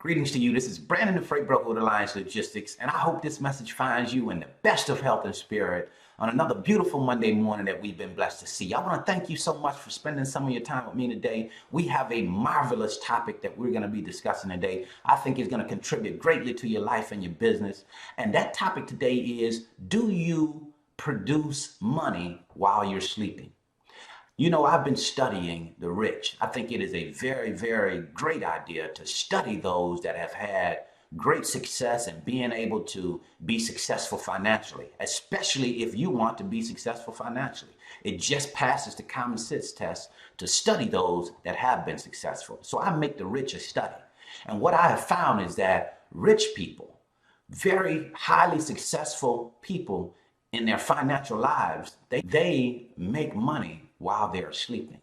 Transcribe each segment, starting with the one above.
Greetings to you. This is Brandon, the freight broker with Alliance Logistics, and I hope this message finds you in the best of health and spirit on another beautiful Monday morning that we've been blessed to see. I want to thank you so much for spending some of your time with me today. We have a marvelous topic that we're going to be discussing today. I think it's going to contribute greatly to your life and your business. And that topic today is, do you produce money while you're sleeping? You know, I've been studying the rich. I think it is a very, very great idea to study those that have had great success and being able to be successful financially, especially if you want to be successful financially. It just passes the common sense test to study those that have been successful. So I make the rich a study. And what I have found is that rich people, very highly successful people in their financial lives, they make money while they're sleeping.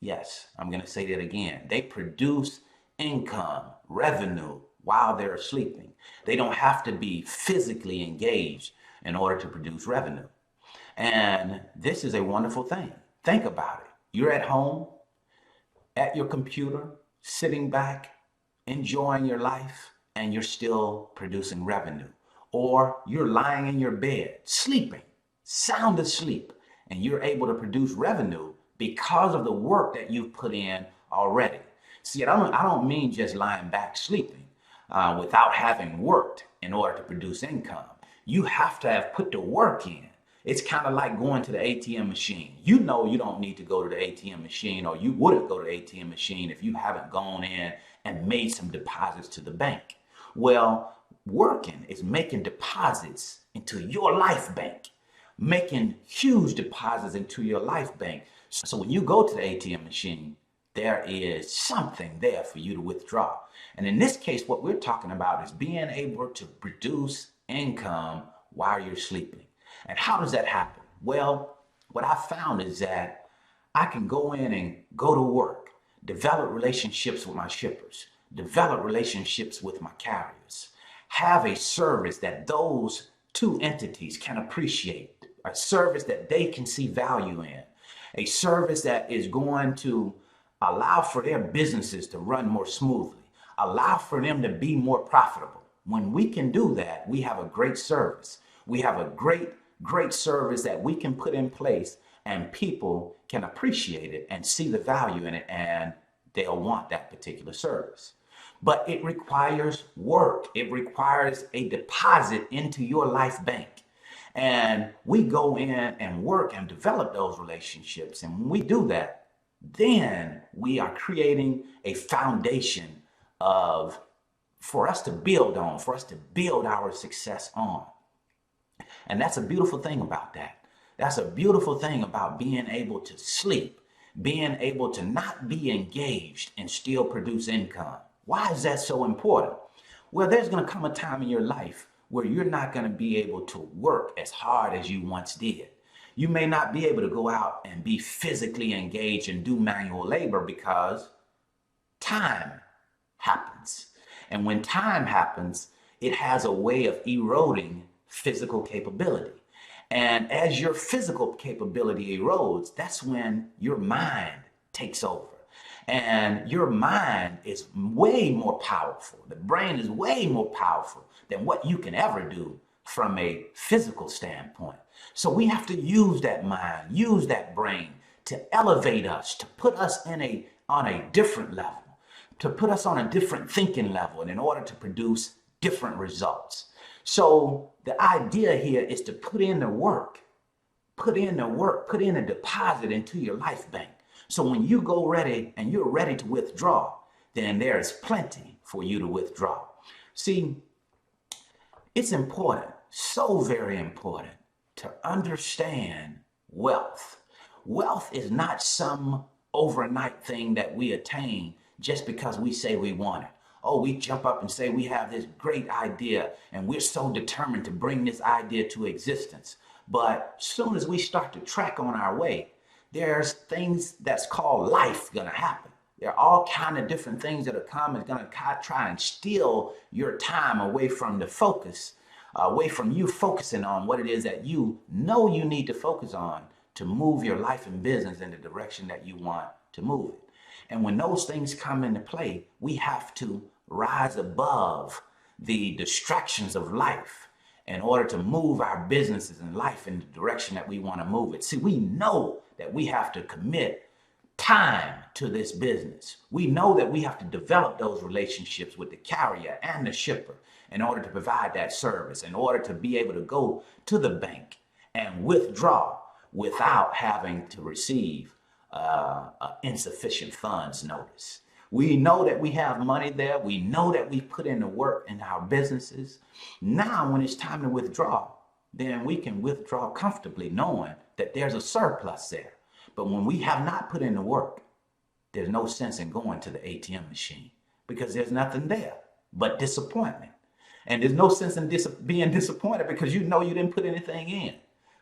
Yes, I'm going to say that again. They produce income, revenue while they're sleeping. They don't have to be physically engaged in order to produce revenue. And this is a wonderful thing. Think about it. You're at home, at your computer, sitting back, enjoying your life, and you're still producing revenue. Or you're lying in your bed, sleeping, sound asleep, and you're able to produce revenue because of the work that you've put in already. See, I don't mean just lying back sleeping without having worked in order to produce income. You have to have put the work in. It's kind of like going to the ATM machine. You know you don't need to go to the ATM machine, or you wouldn't go to the ATM machine if you haven't gone in and made some deposits to the bank. Well, working is making deposits into your life bank, making huge deposits into your life bank. So when you go to the ATM machine, there is something there for you to withdraw. And in this case, what we're talking about is being able to produce income while you're sleeping. And how does that happen? Well, what I found is that I can go in and go to work, develop relationships with my shippers, develop relationships with my carriers, have a service that those two entities can appreciate, a service that they can see value in, a service that is going to allow for their businesses to run more smoothly, allow for them to be more profitable. When we can do that, we have a great service. We have a great service that we can put in place, and people can appreciate it and see the value in it, and they'll want that particular service. But it requires work. It requires a deposit into your life bank. And we go in and work and develop those relationships. And when we do that, then we are creating a foundation for us to build on, for us to build our success on. And that's a beautiful thing about that. That's a beautiful thing about being able to sleep, being able to not be engaged and still produce income. Why is that so important? Well, there's going to come a time in your life where you're not going to be able to work as hard as you once did. You may not be able to go out and be physically engaged and do manual labor because time happens. And when time happens, it has a way of eroding physical capability. And as your physical capability erodes, that's when your mind takes over. And your mind is way more powerful. The brain is way more powerful than what you can ever do from a physical standpoint. So we have to use that mind, use that brain to elevate us, to put us on a different level, to put us on a different thinking level, and in order to produce different results. So the idea here is to put in the work, put in a deposit into your life bank. So when you go ready and you're ready to withdraw, then there is plenty for you to withdraw. See, it's important, so very important, to understand wealth. Wealth is not some overnight thing that we attain just because we say we want it. Oh, we jump up and say we have this great idea and we're so determined to bring this idea to existence. But as soon as we start to track on our way, there's things that's called life gonna happen. There are all kind of different things that are coming, gonna try and steal your time away from the focus, away from you focusing on what it is that you know you need to focus on to move your life and business in the direction that you want to move it. And when those things come into play, we have to rise above the distractions of life in order to move our businesses and life in the direction that we want to move it. See, we know that we have to commit time to this business. We know that we have to develop those relationships with the carrier and the shipper in order to provide that service, in order to be able to go to the bank and withdraw without having to receive insufficient funds notice. We know that we have money there. We know that we put in the work in our businesses. Now, when it's time to withdraw, then we can withdraw comfortably knowing that there's a surplus there. But when we have not put in the work, there's no sense in going to the ATM machine because there's nothing there but disappointment. And there's no sense in being disappointed because you know you didn't put anything in.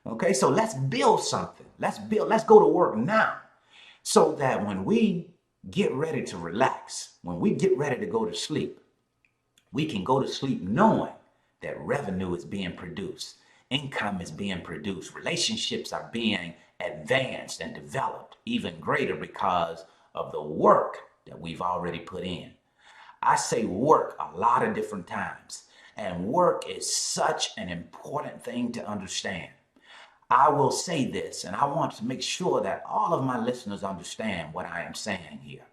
Okay, so let's build something. Let's go to work now so that when we get ready to relax, when we get ready to go to sleep, we can go to sleep knowing that revenue is being produced, income is being produced, relationships are being advanced and developed even greater because of the work that we've already put in. I say work a lot of different times, and work is such an important thing to understand. I will say this, and I want to make sure that all of my listeners understand what I am saying here.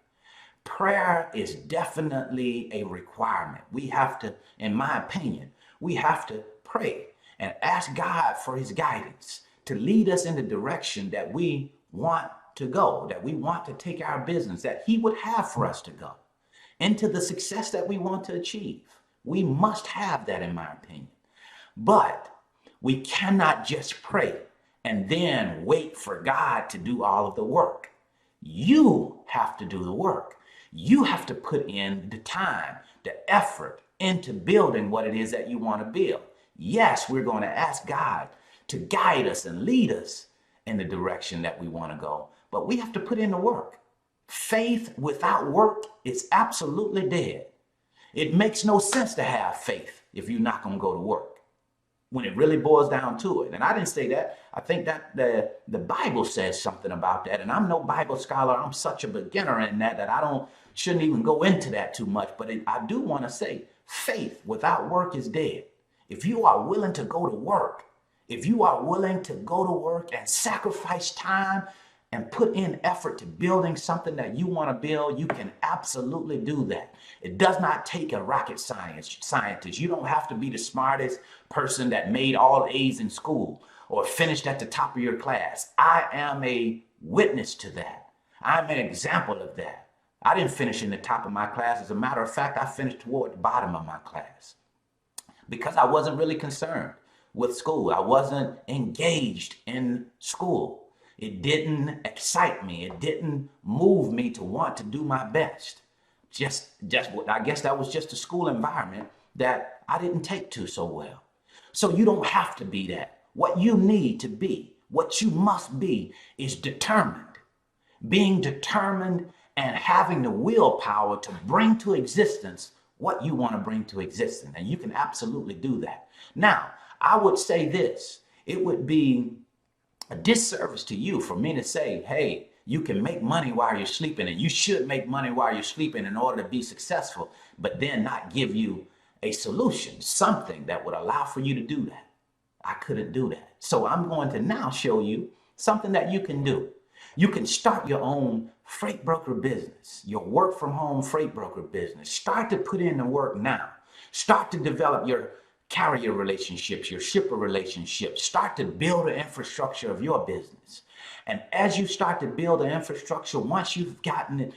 Prayer is definitely a requirement. We have to, in my opinion, we have to pray and ask God for his guidance to lead us in the direction that we want to go, that we want to take our business, that he would have for us to go, into the success that we want to achieve. We must have that, in my opinion. But we cannot just pray and then wait for God to do all of the work. You have to do the work. You have to put in the time, the effort into building what it is that you want to build. Yes, we're going to ask God to guide us and lead us in the direction that we want to go, but we have to put in the work. Faith without work is absolutely dead. It makes no sense to have faith if you're not going to go to work when it really boils down to it. And I didn't say that. I think that the Bible says something about that. And I'm no Bible scholar. I'm such a beginner in that I shouldn't even go into that too much. But I do want to say faith without work is dead. If you are willing to go to work, if you are willing to go to work and sacrifice time and put in effort to building something that you want to build, you can absolutely do that. It does not take a rocket scientist. You don't have to be the smartest person that made all A's in school or finished at the top of your class. I am a witness to that. I'm an example of that. I didn't finish in the top of my class. As a matter of fact, I finished toward the bottom of my class because I wasn't really concerned with school. I wasn't engaged in school. It didn't excite me. It didn't move me to want to do my best. I guess that was just a school environment that I didn't take to so well. So you don't have to be that. What you need to be, what you must be, is determined. Being determined and having the willpower to bring to existence what you want to bring to existence. And you can absolutely do that. Now, I would say this. It would be a disservice to you for me to say, hey, you can make money while you're sleeping and you should make money while you're sleeping in order to be successful, but then not give you a solution, something that would allow for you to do that. I couldn't do that. So I'm going to now show you something that you can do. You can start your own freight broker business, your work from home freight broker business. Start to put in the work now. Start to develop your carrier relationships, your shipper relationships. Start to build the infrastructure of your business. And as you start to build the infrastructure, once you've gotten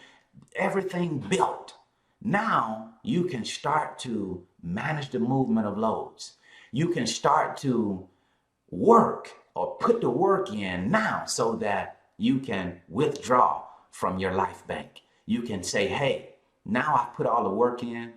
everything built, now you can start to manage the movement of loads. You can start to work or put the work in now so that you can withdraw from your life bank. You can say, hey, now I've put all the work in.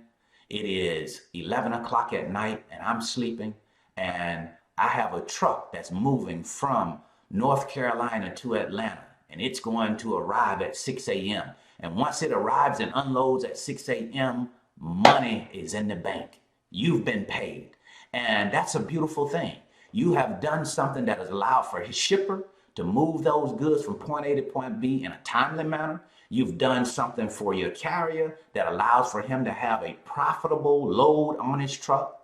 It is 11 o'clock at night and I'm sleeping and I have a truck that's moving from North Carolina to Atlanta and it's going to arrive at 6 a.m. And once it arrives and unloads at 6 a.m., money is in the bank. You've been paid. And that's a beautiful thing. You have done something that has allowed for his shipper to move those goods from point A to point B in a timely manner. You've done something for your carrier that allows for him to have a profitable load on his truck.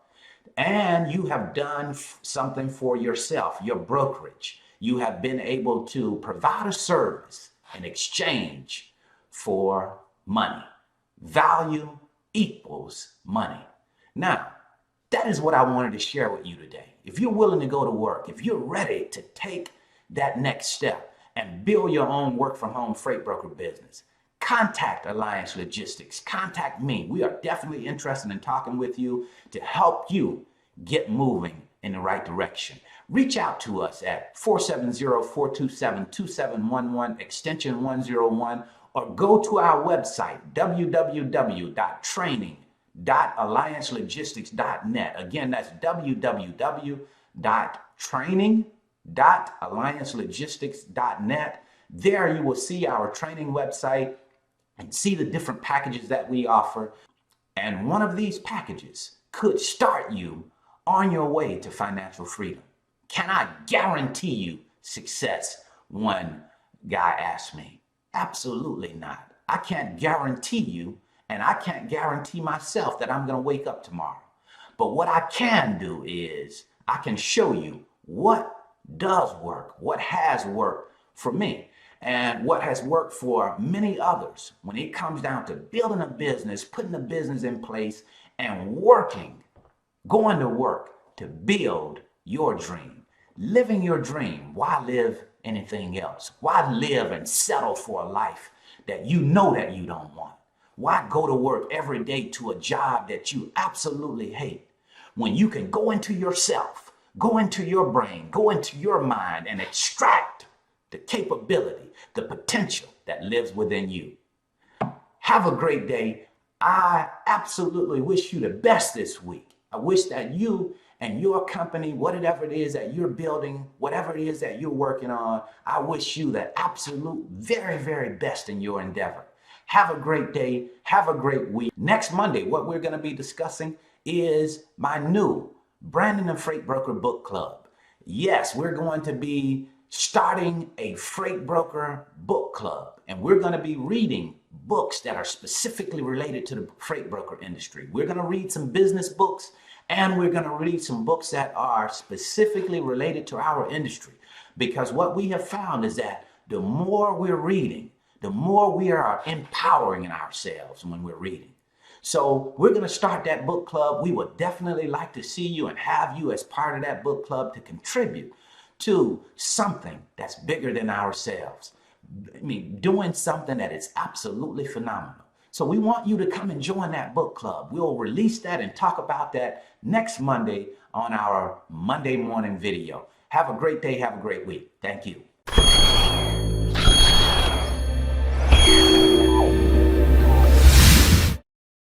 And you have done something for yourself, your brokerage. You have been able to provide a service in exchange for money. Value equals money. Now, that is what I wanted to share with you today. If you're willing to go to work, if you're ready to take that next step and build your own work from home freight broker business, contact Alliance Logistics. Contact me. We are definitely interested in talking with you to help you get moving in the right direction. Reach out to us at 470-427-2711, extension 101, or go to our website, www.training.alliancelogistics.net. Again, that's www.training.alliancelogistics.net. There you will see our training website and see the different packages that we offer. And one of these packages could start you on your way to financial freedom. Can I guarantee you success? One guy asked me. Absolutely not. I can't guarantee you, and I can't guarantee myself that I'm going to wake up tomorrow. But what I can do is I can show you what does work, what has worked for me, and what has worked for many others when it comes down to building a business, putting a business in place, and working, going to work to build your dream, living your dream. Why live anything else? Why live and settle for a life that you know that you don't want? Why go to work every day to a job that you absolutely hate when you can go into yourself, go into your brain, go into your mind and extract the capability, the potential that lives within you? Have a great day. I absolutely wish you the best this week. I wish that you and your company, whatever it is that you're building, whatever it is that you're working on, I wish you the absolute very, very best in your endeavor. Have a great day. Have a great week. Next Monday, what we're going to be discussing is my new Branding and Freight Broker Book Club. Yes, we're going to be starting a freight broker book club, and we're going to be reading books that are specifically related to the freight broker industry. We're going to read some business books, and we're going to read some books that are specifically related to our industry. Because what we have found is that the more we're reading, the more we are empowering ourselves when we're reading. So we're going to start that book club. We would definitely like to see you and have you as part of that book club to contribute to something that's bigger than ourselves. I mean, doing something that is absolutely phenomenal. So we want you to come and join that book club. We'll release that and talk about that next Monday on our Monday morning video. Have a great day. Have a great week. Thank you.